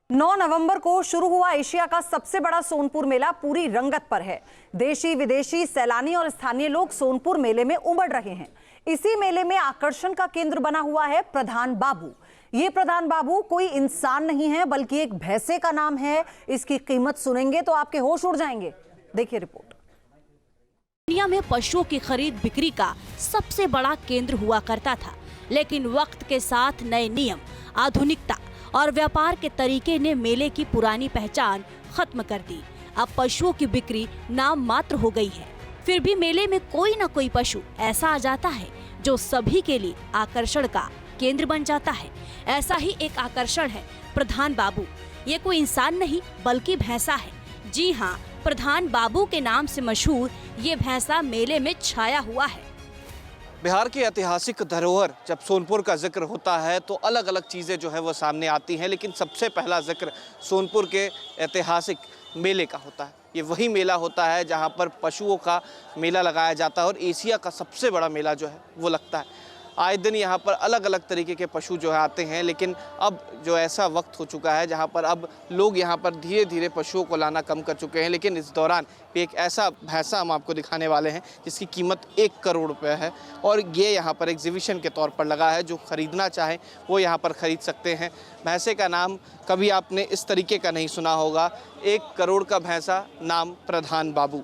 9 नवंबर को शुरू हुआ एशिया का सबसे बड़ा सोनपुर मेला पूरी रंगत पर है। देशी विदेशी सैलानी और स्थानीय लोग सोनपुर मेले में उमड़ रहे हैं। इसी मेले में आकर्षण का केंद्र बना हुआ है प्रधान बाबू। ये प्रधान बाबू कोई इंसान नहीं है बल्कि एक भैंसे का नाम है। इसकी कीमत सुनेंगे तो आपके होश उड़ जाएंगे। देखिए रिपोर्ट। दुनिया में पशुओं की खरीद बिक्री का सबसे बड़ा केंद्र हुआ करता था, लेकिन वक्त के साथ नए नियम, आधुनिकता और व्यापार के तरीके ने मेले की पुरानी पहचान खत्म कर दी। अब पशुओं की बिक्री नाम मात्र हो गई है। फिर भी मेले में कोई न कोई पशु ऐसा आ जाता है जो सभी के लिए आकर्षण का केंद्र बन जाता है। ऐसा ही एक आकर्षण है प्रधान बाबू। ये कोई इंसान नहीं बल्कि भैंसा है। जी हाँ, प्रधान बाबू के नाम से मशहूर ये भैंसा मेले में छाया हुआ है। बिहार की ऐतिहासिक धरोहर जब सोनपुर का जिक्र होता है तो अलग अलग चीज़ें जो है वो सामने आती हैं, लेकिन सबसे पहला जिक्र सोनपुर के ऐतिहासिक मेले का होता है। ये वही मेला होता है जहां पर पशुओं का मेला लगाया जाता है और एशिया का सबसे बड़ा मेला जो है वो लगता है। आए दिन यहाँ पर अलग अलग तरीके के पशु जो है आते हैं, लेकिन अब जो ऐसा वक्त हो चुका है जहाँ पर अब लोग यहाँ पर धीरे धीरे पशुओं को लाना कम कर चुके हैं। लेकिन इस दौरान एक ऐसा भैंसा हम आपको दिखाने वाले हैं जिसकी कीमत 1 करोड़ रुपए है और ये यहाँ पर एग्जीबिशन के तौर पर लगा है। जो खरीदना चाहे वो यहाँ पर खरीद सकते हैं। भैंसे का नाम कभी आपने इस तरीके का नहीं सुना होगा। 1 करोड़ का भैंसा, नाम प्रधान बाबू।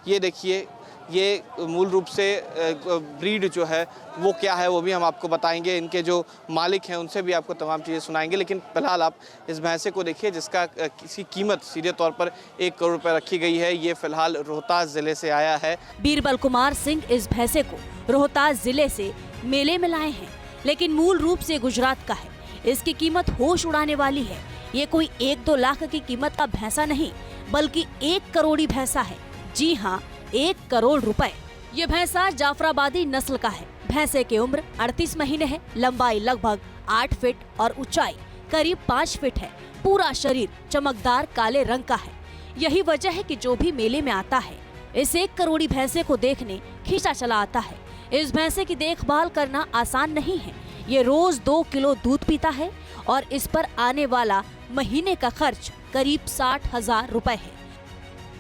ये देखिए, ये मूल रूप से ब्रीड जो है वो क्या है वो भी हम आपको बताएंगे। इनके जो मालिक हैं उनसे भी आपको तमाम चीज़ें सुनाएंगे। लेकिन फिलहाल आप इस भैंसे को देखिए जिसका किसी कीमत सीधे तौर पर 1 करोड़ रुपए रखी गई है। ये फिलहाल रोहतास जिले से आया है। बीरबल कुमार सिंह इस भैंसे को रोहतास जिले से मेले में लाए हैं, लेकिन मूल रूप से गुजरात का है। इसकी कीमत होश उड़ाने वाली है। ये कोई 1-2 लाख की कीमत का भैंसा नहीं बल्कि 1 करोड़ी भैंसा है। जी हाँ, 1 करोड़ रुपए। ये भैंसा जाफराबादी नस्ल का है। भैंसे की उम्र 38 महीने है। लंबाई लगभग 8 फीट और ऊंचाई करीब 5 फीट है। पूरा शरीर चमकदार काले रंग का है। यही वजह है कि जो भी मेले में आता है इस 1 करोड़ी भैंसे को देखने खींचा चला आता है। इस भैंसे की देखभाल करना आसान नहीं है। ये रोज 2 किलो दूध पीता है और इस पर आने वाला महीने का खर्च करीब 60,000 रुपए है।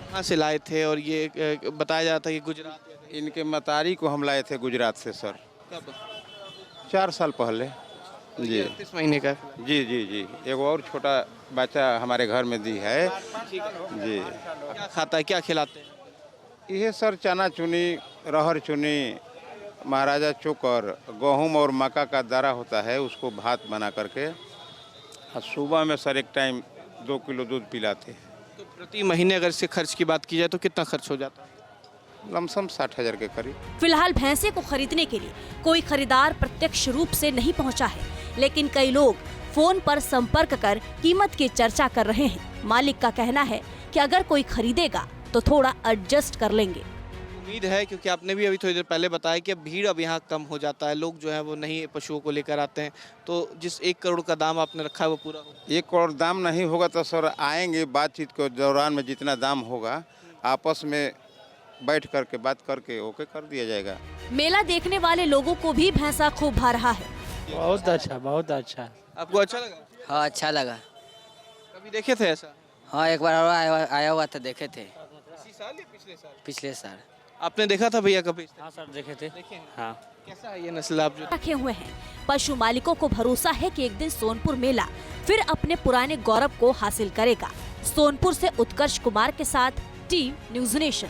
कहाँ से लाए थे और ये बताया जाता है कि गुजरात? इनके मतारी को हम लाए थे गुजरात से सर। कब? 4 साल पहले जी। 38 महीने का? जी जी जी। एक और छोटा बच्चा हमारे घर में दी है जी। क्या खाता है, क्या खिलाते हैं? यह सर चना चुनी, रहर चुनी, महाराजा चोकर, गेहूँ और मक्का का दाना होता है, उसको भात बना करके और सुबह में सर एक टाइम 2 किलो दूध पिलाते हैं। तो प्रति महीने अगर इससे खर्च की बात की जाए तो कितना खर्च हो जाता है? लमसम 60,000 के करीब। फिलहाल भैंसे को खरीदने के लिए कोई खरीदार प्रत्यक्ष रूप से नहीं पहुंचा है, लेकिन कई लोग फोन पर संपर्क कर कीमत की चर्चा कर रहे हैं। मालिक का कहना है कि अगर कोई खरीदेगा तो थोड़ा एडजस्ट कर लेंगे। उम्मीद है, क्योंकि आपने भी अभी थोड़ी देर पहले बताया कि अब भीड़ अब यहाँ कम हो जाता है, लोग जो है वो नहीं पशुओं को लेकर आते हैं, तो जिस 1 करोड़ का दाम आपने रखा है वो पूरा होगा? 1 करोड़ दाम नहीं होगा तो सर आएंगे, बातचीत के दौरान में जितना दाम होगा आपस में बैठ करके बात करके ओके कर दिया जाएगा। मेला देखने वाले लोगों को भी भैंसा खूब भा रहा है। बहुत अच्छा, बहुत अच्छा। आपको अच्छा लगा? हाँ, अच्छा लगा। कभी देखे थे ऐसा? हाँ, एक बार और आया हुआ था, देखे थे। इसी साल या पिछले साल? पिछले साल। आपने देखा था भैया कभी? हाँ सर, देखे थे। देखे हैं? हाँ। कैसा है ये नस्ल आप जो रखे हुए हैं? पशु मालिकों को भरोसा है कि एक दिन सोनपुर मेला फिर अपने पुराने गौरव को हासिल करेगा। सोनपुर से उत्कर्ष कुमार के साथ टीम न्यूज़ नेशन।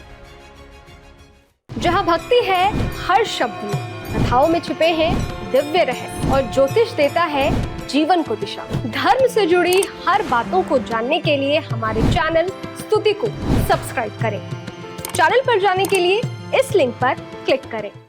जहाँ भक्ति है हर शब्द में, कथाओं में छुपे हैं दिव्य रहस्य और ज्योतिष देता है जीवन को दिशा। धर्म से जुड़ी हर बातों को जानने के लिए हमारे चैनल स्तुति को सब्सक्राइब करें। चैनल पर जाने के लिए इस लिंक पर क्लिक करें।